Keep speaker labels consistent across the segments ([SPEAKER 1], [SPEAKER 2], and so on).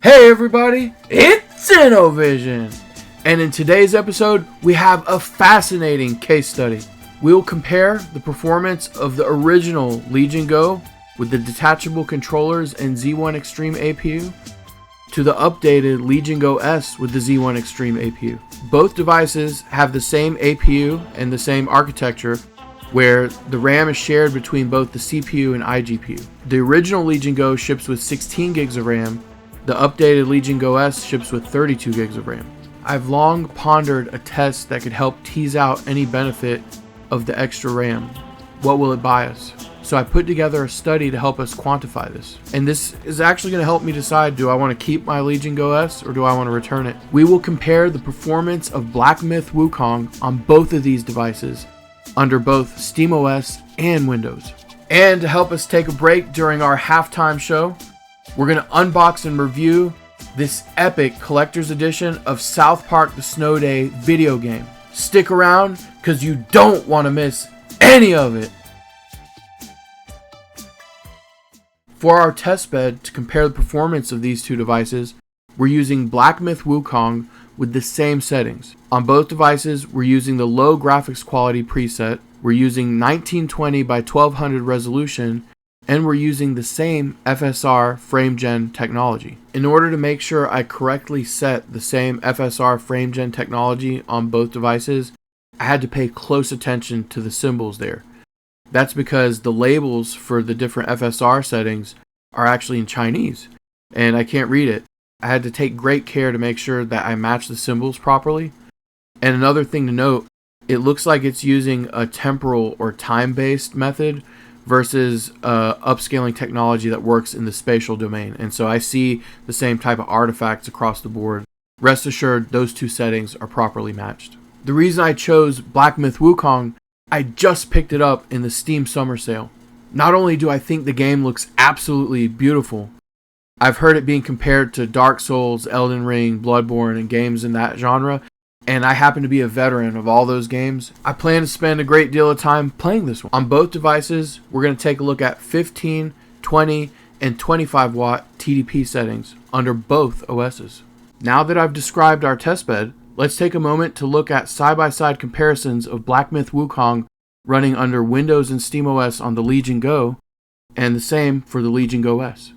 [SPEAKER 1] Hey everybody, it's InnoVision! And in today's episode, we have a fascinating case study. We will compare the performance of the original Legion Go with the detachable controllers and Z1-extreme APU to the updated Legion Go S with the Z1-extreme APU. Both devices have the same APU and the same architecture, where the RAM is shared between both the CPU and iGPU. The original Legion Go ships with 16 gigs of RAM. The updated Legion Go S ships with 32 gigs of RAM. I've long pondered a test that could help tease out any benefit of the extra RAM. What will it buy us? So I put together a study to help us quantify this. And this is actually going to help me decide, do I want to keep my Legion Go S or do I want to return it? We will compare the performance of Black Myth Wukong on both of these devices under both SteamOS and Windows. And to help us take a break during our halftime show, we're going to unbox and review this epic collector's edition of South Park The Snow Day video game. Stick around because you don't want to miss any of it. For our testbed to compare the performance of these two devices, we're using Black Myth Wukong with the same settings. On both devices, we're using the low graphics quality preset, we're using 1920 by 1200 resolution, and we're using the same FSR frame gen technology. In order to make sure I correctly set the same FSR frame gen technology on both devices, I had to pay close attention to the symbols there. That's because the labels for the different FSR settings are actually in Chinese, and I can't read it. I had to take great care to make sure that I match the symbols properly. And another thing to note, it looks like it's using a temporal or time-based method versus upscaling technology that works in the spatial domain. And so I see the same type of artifacts across the board. Rest assured, those two settings are properly matched. The reason I chose Black Myth Wukong, I just picked it up in the Steam Summer Sale. Not only do I think the game looks absolutely beautiful, I've heard it being compared to Dark Souls, Elden Ring, Bloodborne, and games in that genre, and I happen to be a veteran of all those games. I plan to spend a great deal of time playing this one. On both devices, we're going to take a look at 15, 20, and 25 watt TDP settings under both OSes. Now that I've described our testbed, let's take a moment to look at side-by-side comparisons of Black Myth Wukong running under Windows and SteamOS on the Legion Go, and the same for the Legion Go S.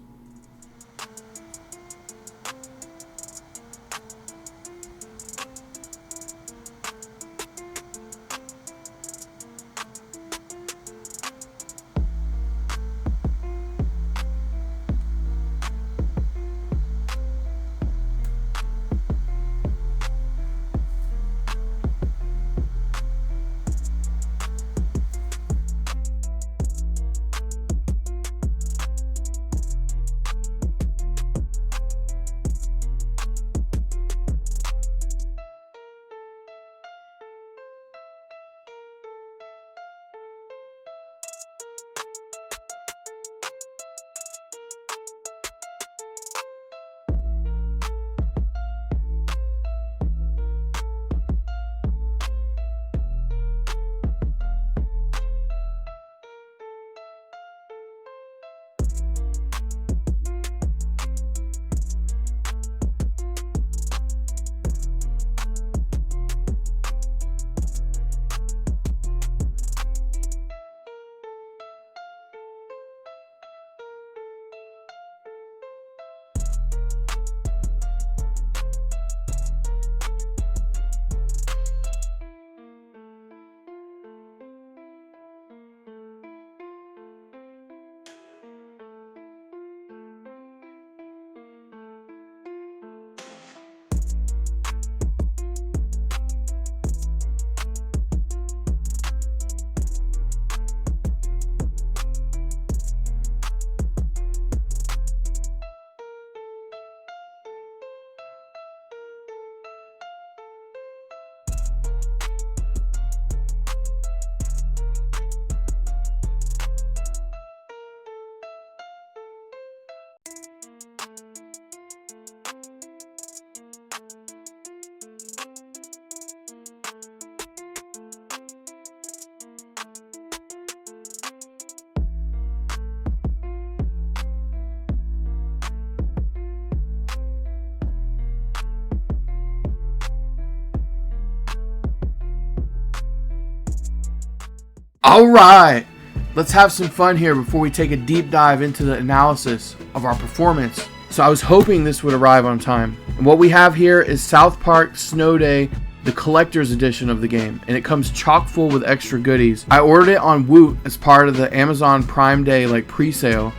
[SPEAKER 1] Alright, let's have some fun here before we take a deep dive into the analysis of our performance. So I was hoping this would arrive on time. And what we have here is South Park Snow Day, the collector's edition of the game, and it comes chock full with extra goodies. I ordered it on Woot as part of the Amazon Prime Day pre-sale,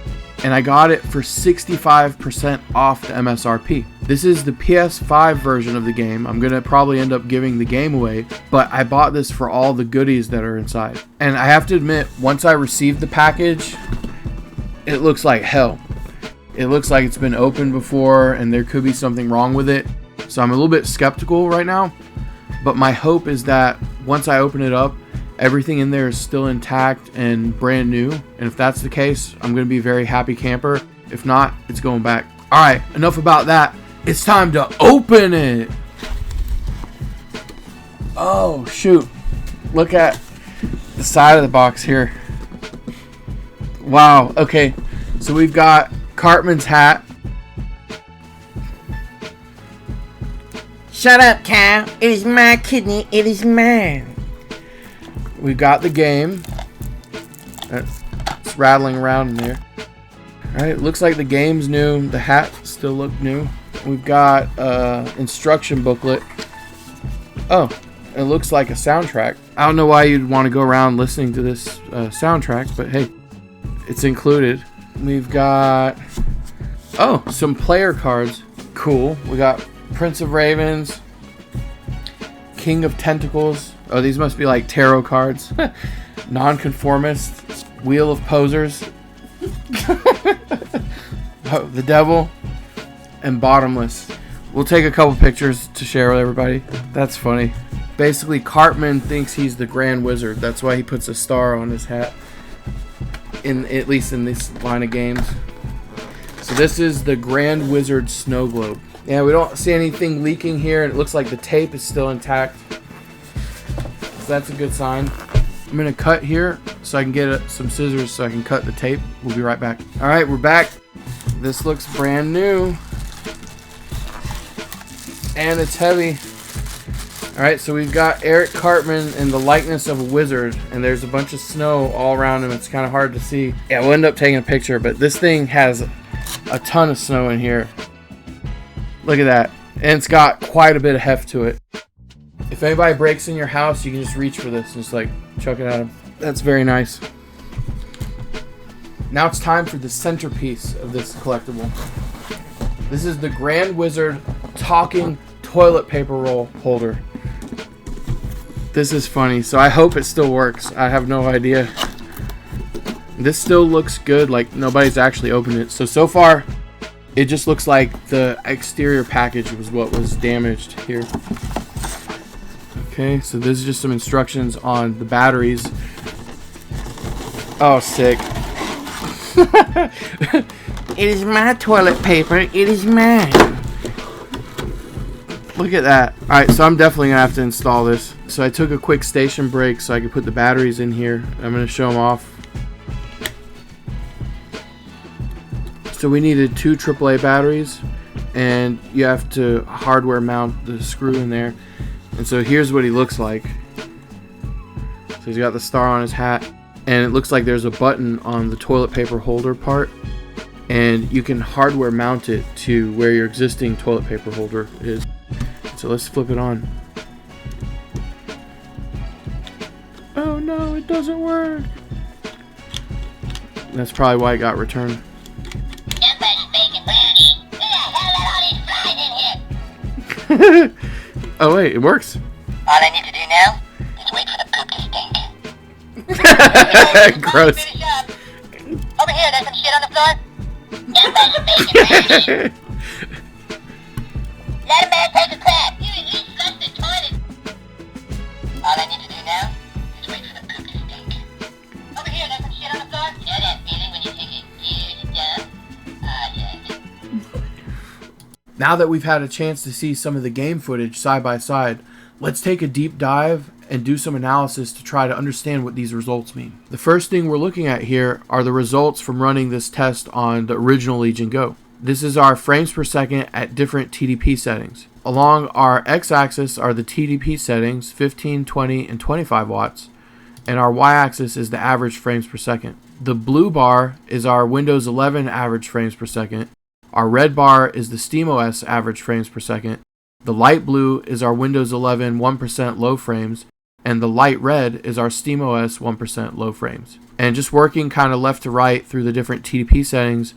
[SPEAKER 1] and I got it for 65% off the MSRP. This is the PS5 version of the game. I'm gonna probably end up giving the game away, but I bought this for all the goodies that are inside. And I have to admit, once I received the package, it looks like hell. It looks like it's been opened before and there could be something wrong with it. So I'm a little bit skeptical right now, but my hope is that once I open it up, everything in there is still intact and brand new. And if that's the case, I'm going to be a very happy camper. If not, it's going back. Alright, enough about that. It's time to open it. Oh, shoot. Look at the side of the box here. Wow, okay. So we've got Cartman's hat.
[SPEAKER 2] Shut up, cow. It is my kidney. It is mine.
[SPEAKER 1] We've got the game. It's rattling around in there. Alright, looks like the game's new. The hat still look new. We've got instruction booklet. Oh, it looks like a soundtrack. I don't know why you'd want to go around listening to this soundtrack, but hey, it's included. We've got, oh, some player cards. Cool. We got Prince of Ravens, King of Tentacles. Oh, these must be like tarot cards. Nonconformist, Wheel of Posers, oh, the Devil, and Bottomless. We'll take a couple pictures to share with everybody. That's funny. Basically, Cartman thinks he's the Grand Wizard. That's why he puts a star on his hat. At least in this line of games. So this is the Grand Wizard Snow Globe. Yeah, we don't see anything leaking here. It looks like the tape is still intact. So that's a good sign. I'm going to cut here so I can get some scissors so I can cut the tape. We'll be right back. Alright, we're back. This looks brand new. And it's heavy. Alright, so we've got Eric Cartman in the likeness of a wizard. And there's a bunch of snow all around him. It's kind of hard to see. Yeah, we'll end up taking a picture. But this thing has a ton of snow in here. Look at that. And it's got quite a bit of heft to it. If anybody breaks in your house, you can just reach for this and just chuck it at them. That's very nice. Now it's time for the centerpiece of this collectible. This is the Grand Wizard talking toilet paper roll holder. This is funny, so I hope it still works. I have no idea. This still looks good, like nobody's actually opened it. So far, it just looks like the exterior package was what was damaged here. Okay, so this is just some instructions on the batteries. Oh, sick.
[SPEAKER 2] It is my toilet paper. It is mine.
[SPEAKER 1] Look at that. Alright, so I'm definitely going to have to install this. So I took a quick station break so I could put the batteries in here. I'm going to show them off. So we needed 2 AAA batteries, and you have to hardware mount the screw in there. And so here's what he looks like. So he's got the star on his hat, and it looks like there's a button on the toilet paper holder part, and you can hardware mount it to where your existing toilet paper holder is. So let's flip it on. Oh no, it doesn't work. That's probably why it got returned. Oh wait, it works.
[SPEAKER 2] All I need to do now is wait for the poop to stink.
[SPEAKER 1] Gross.
[SPEAKER 2] Over here, there's some shit on the floor. Let a man take a crap. You flush the toilet. All I need to do now is wait for the poop to stink. Over here, there's some shit on the floor. You know that feeling when you take a huge dump? Ah, yes.
[SPEAKER 1] Now that we've had a chance to see some of the game footage side by side, let's take a deep dive and do some analysis to try to understand what these results mean. The first thing we're looking at here are the results from running this test on the original Legion Go. This is our frames per second at different TDP settings. Along our x-axis are the TDP settings, 15, 20, and 25 watts. and our y-axis is the average frames per second. The blue bar is our Windows 11 average frames per second. Our red bar is the SteamOS average frames per second. The light blue is our Windows 11 1% low frames, and the light red is our SteamOS 1% low frames. And just working kind of left to right through the different TDP settings,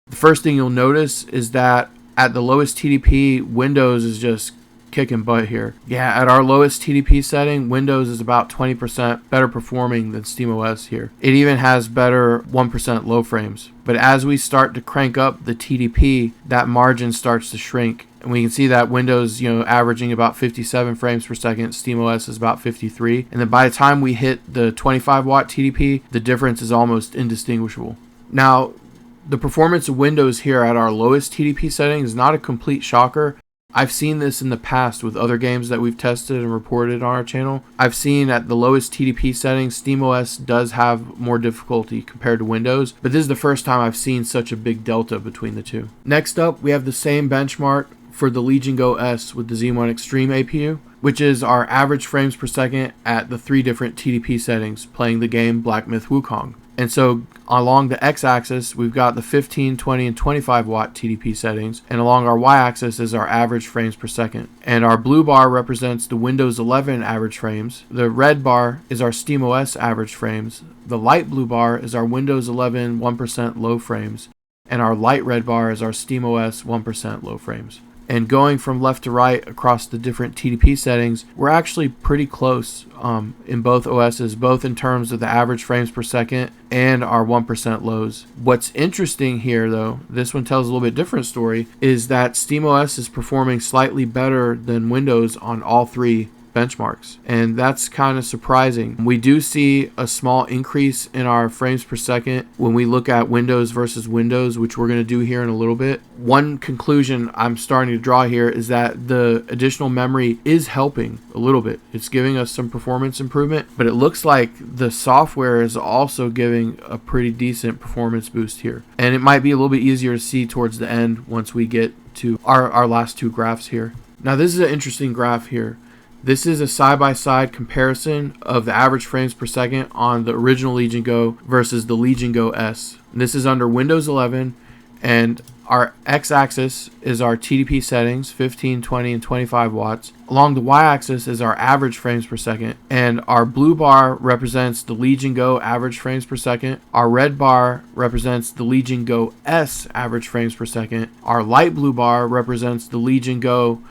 [SPEAKER 1] the first thing you'll notice is that at the lowest TDP, Windows is just kicking butt here. Yeah, at our lowest TDP setting, Windows is about 20% better performing than SteamOS here. It even has better 1% low frames. But as we start to crank up the TDP, that margin starts to shrink. And we can see that Windows, averaging about 57 frames per second, SteamOS is about 53. And then by the time we hit the 25 watt TDP, the difference is almost indistinguishable. Now, the performance of Windows here at our lowest TDP setting is not a complete shocker. I've seen this in the past with other games that we've tested and reported on our channel. I've seen at the lowest TDP setting, SteamOS does have more difficulty compared to Windows, but this is the first time I've seen such a big delta between the two. Next up, we have the same benchmark for the Legion Go S with the Z1-extreme APU, which is our average frames per second at the 3 different TDP settings playing the game Black Myth Wukong. And so along the x-axis, we've got the 15, 20, and 25 watt TDP settings, and along our y-axis is our average frames per second. And our blue bar represents the Windows 11 average frames. The red bar is our SteamOS average frames. The light blue bar is our Windows 11 1% low frames, and our light red bar is our SteamOS 1% low frames. And going from left to right across the different TDP settings, we're actually pretty close in both OSes, both in terms of the average frames per second and our 1% lows. What's interesting here, though, this one tells a little bit different story, is that SteamOS is performing slightly better than Windows on all 3 benchmarks, and that's kind of surprising. We do see a small increase in our frames per second when we look at Windows versus Windows, which we're going to do here in a little bit. One conclusion I'm starting to draw here is that the additional memory is helping a little bit. It's giving us some performance improvement, but it looks like the software is also giving a pretty decent performance boost here, and it might be a little bit easier to see towards the end once we get to our last 2 graphs here. Now, this is an interesting graph here. This is a side-by-side comparison of the average frames per second on the original Legion Go versus the Legion Go S. And this is under Windows 11, and our x-axis is our TDP settings, 15, 20, and 25 watts. Along the y-axis is our average frames per second, and our blue bar represents the Legion Go average frames per second. Our red bar represents the Legion Go S average frames per second. Our light blue bar represents the Legion Go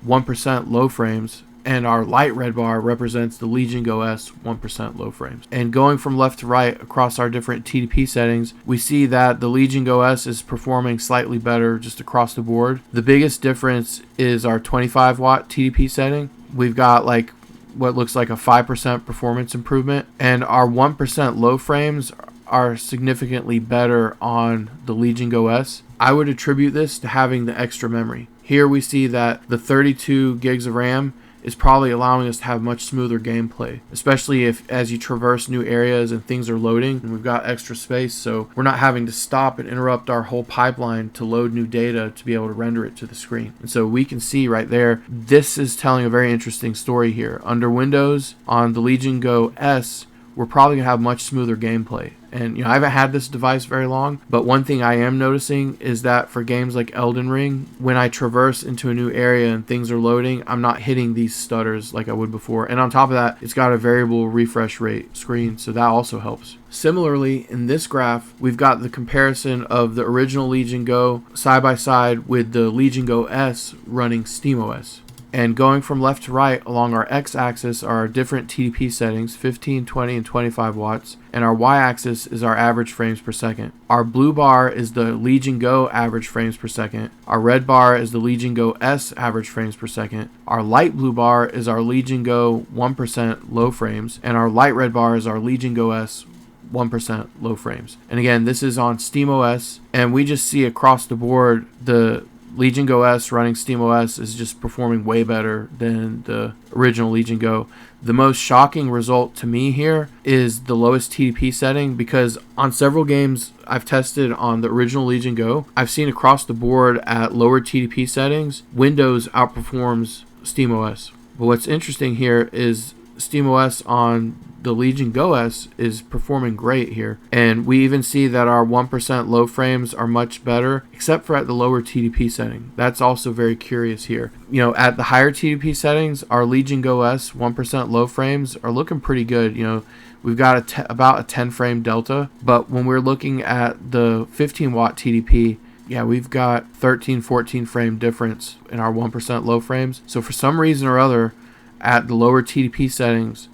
[SPEAKER 1] 1% low frames, and our light red bar represents the Legion Go S 1% low frames. And going from left to right across our different TDP settings, we see that the Legion Go S is performing slightly better just across the board. The biggest difference is our 25 watt TDP setting. We've got like what looks like a 5% performance improvement, and our 1% low frames are significantly better on the Legion Go S. I would attribute this to having the extra memory. Here we see that the 32 gigs of RAM is probably allowing us to have much smoother gameplay, especially if as you traverse new areas and things are loading and we've got extra space, so we're not having to stop and interrupt our whole pipeline to load new data to be able to render it to the screen. And so we can see right there, this is telling a very interesting story here. Under Windows, on the Legion Go S, we're probably going to have much smoother gameplay. And I haven't had this device very long, but one thing I am noticing is that for games like Elden Ring, when I traverse into a new area and things are loading, I'm not hitting these stutters like I would before. And on top of that, it's got a variable refresh rate screen, so that also helps. Similarly, in this graph, we've got the comparison of the original Legion Go side by side with the Legion Go S running SteamOS. And going from left to right along our x-axis are our different TDP settings, 15, 20, and 25 watts. And our y-axis is our average frames per second. Our blue bar is the Legion Go average frames per second. Our red bar is the Legion Go S average frames per second. Our light blue bar is our Legion Go 1% low frames. And our light red bar is our Legion Go S 1% low frames. And again, this is on SteamOS. And we just see across the board the Legion Go S running SteamOS is just performing way better than the original Legion Go. The most shocking result to me here is the lowest TDP setting, because on several games I've tested on the original Legion Go, I've seen across the board at lower TDP settings, Windows outperforms SteamOS. But what's interesting here is SteamOS on the Legion Go S is performing great here. And we even see that our 1% low frames are much better, except for at the lower TDP setting. That's also very curious here. You know, at the higher TDP settings, our Legion Go S 1% low frames are looking pretty good. You know, we've got about a 10 frame delta, but when we're looking at the 15 watt TDP, yeah, we've got 13, 14 frame difference in our 1% low frames. So for some reason or other, at the lower TDP settings,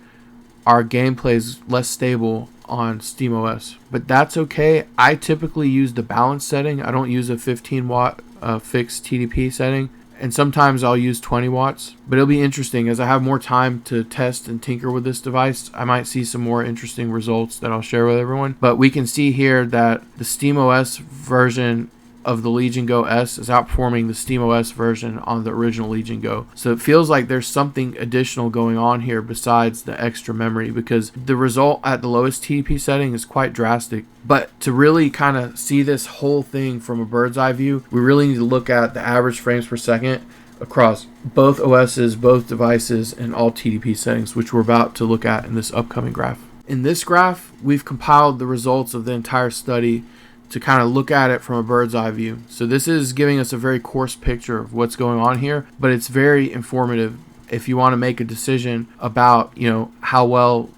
[SPEAKER 1] our gameplay is less stable on SteamOS. But that's okay. I typically use the balance setting. I don't use a 15 watt fixed TDP setting. And sometimes I'll use 20 watts. But it'll be interesting. As I have more time to test and tinker with this device, I might see some more interesting results that I'll share with everyone. But we can see here that the SteamOS version of the Legion Go S is outperforming the SteamOS version on the original Legion Go. So it feels like there's something additional going on here besides the extra memory, because the result at the lowest TDP setting is quite drastic. But to really kind of see this whole thing from a bird's eye view, we really need to look at the average frames per second across both OSs, both devices, and all TDP settings, which we're about to look at in this upcoming graph. In this graph, we've compiled the results of the entire study to kind of look at it from a bird's eye view. So this is giving us a very coarse picture of what's going on here, but it's very informative if you want to make a decision about, you know, how well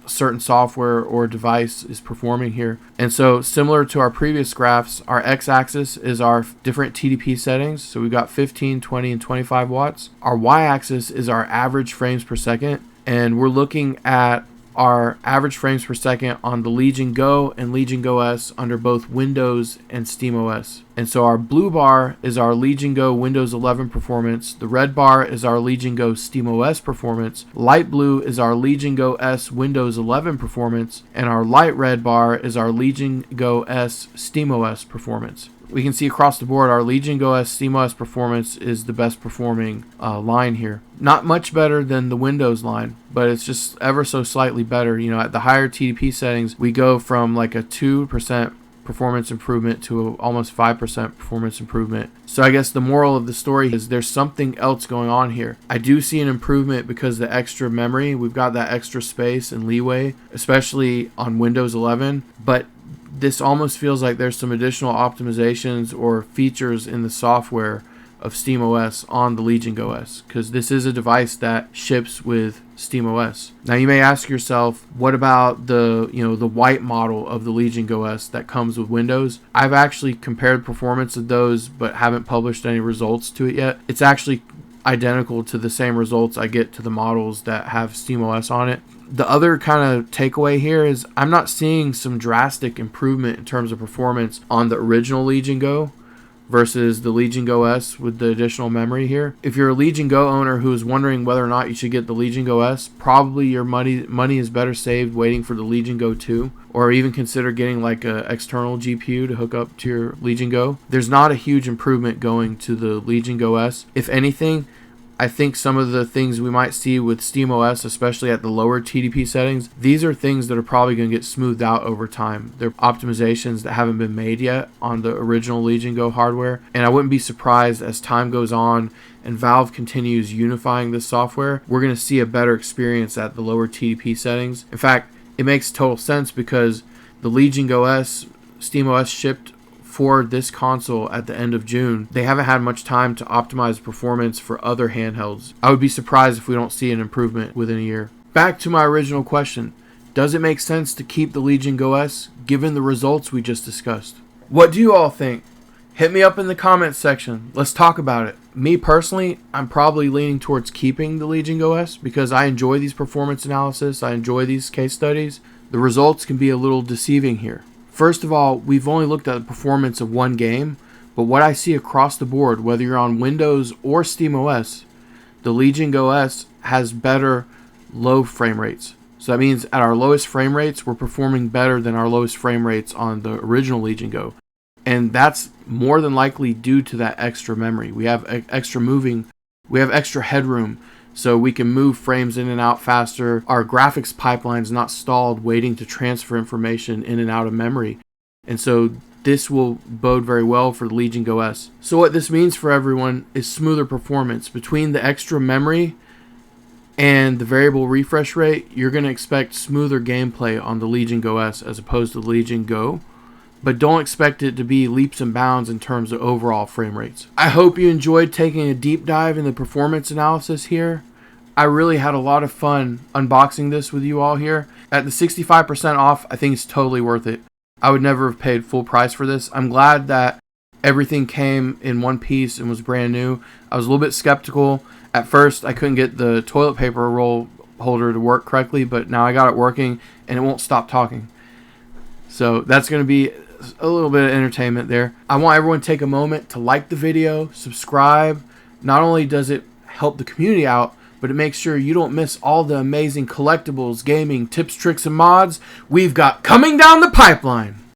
[SPEAKER 1] certain software or device is performing here. And so similar to our previous graphs, our x-axis is our different TDP settings. So we've got 15, 20, and 25 watts. Our y-axis is our average frames per second. And we're looking at our average frames per second on the Legion Go and Legion Go S under both Windows and SteamOS. And so our blue bar is our Legion Go Windows 11 performance, the red bar is our Legion Go SteamOS performance, light blue is our Legion Go S Windows 11 performance, and our light red bar is our Legion Go S SteamOS performance. We can see across the board our Legion Go S SteamOS performance is the best performing line here. Not much better than the Windows line, but it's just ever so slightly better. You know, at the higher TDP settings, we go from like a 2% performance improvement to almost 5% performance improvement. So I guess the moral of the story is there's something else going on here. I do see an improvement because the extra memory, we've got that extra space and leeway, especially on Windows 11, but this almost feels like there's some additional optimizations or features in the software of SteamOS on the Legion Go S, because this is a device that ships with SteamOS. Now you may ask yourself, what about the white model of the Legion Go S that comes with Windows? I've actually compared performance of those, but haven't published any results to it yet. It's actually identical to the same results I get to the models that have SteamOS on it. The other kind of takeaway here is I'm not seeing some drastic improvement in terms of performance on the original Legion Go versus the Legion Go S with the additional memory here. If you're a Legion Go owner who is wondering whether or not you should get the Legion Go S, probably your money is better saved waiting for the Legion Go 2, or even consider getting like an external GPU to hook up to your Legion Go. There's not a huge improvement going to the Legion Go S. If anything, I think some of the things we might see with SteamOS, especially at the lower TDP settings, these are things that are probably going to get smoothed out over time. They're optimizations that haven't been made yet on the original Legion Go hardware. And I wouldn't be surprised as time goes on and Valve continues unifying this software, we're going to see a better experience at the lower TDP settings. In fact, it makes total sense because the Legion Go S SteamOS shipped for this console at the end of June. They haven't had much time to optimize performance for other handhelds. I would be surprised if we don't see an improvement within a year. Back to my original question. Does it make sense to keep the Legion Go S given the results we just discussed? What do you all think? Hit me up in the comments section. Let's talk about it. Me personally, I'm probably leaning towards keeping the Legion Go S because I enjoy these performance analysis. I enjoy these case studies. The results can be a little deceiving here. First of all, we've only looked at the performance of one game, but what I see across the board, whether you're on Windows or SteamOS, the Legion Go S has better low frame rates. So that means at our lowest frame rates, we're performing better than our lowest frame rates on the original Legion Go. And that's more than likely due to that extra memory. We have extra headroom, so we can move frames in and out faster. Our graphics pipeline's not stalled waiting to transfer information in and out of memory. And so this will bode very well for the Legion Go S. So what this means for everyone is smoother performance. Between the extra memory and the variable refresh rate, you're going to expect smoother gameplay on the Legion Go S as opposed to the Legion Go. But don't expect it to be leaps and bounds in terms of overall frame rates. I hope you enjoyed taking a deep dive in the performance analysis here. I really had a lot of fun unboxing this with you all here. At the 65% off, I think it's totally worth it. I would never have paid full price for this. I'm glad that everything came in one piece and was brand new. I was a little bit skeptical. At first, I couldn't get the toilet paper roll holder to work correctly, but now I got it working and it won't stop talking. So that's going to be a little bit of entertainment there. I want everyone to take a moment to like the video, subscribe. Not only does it help the community out, but it makes sure you don't miss all the amazing collectibles, gaming, tips, tricks, and mods we've got coming down the pipeline.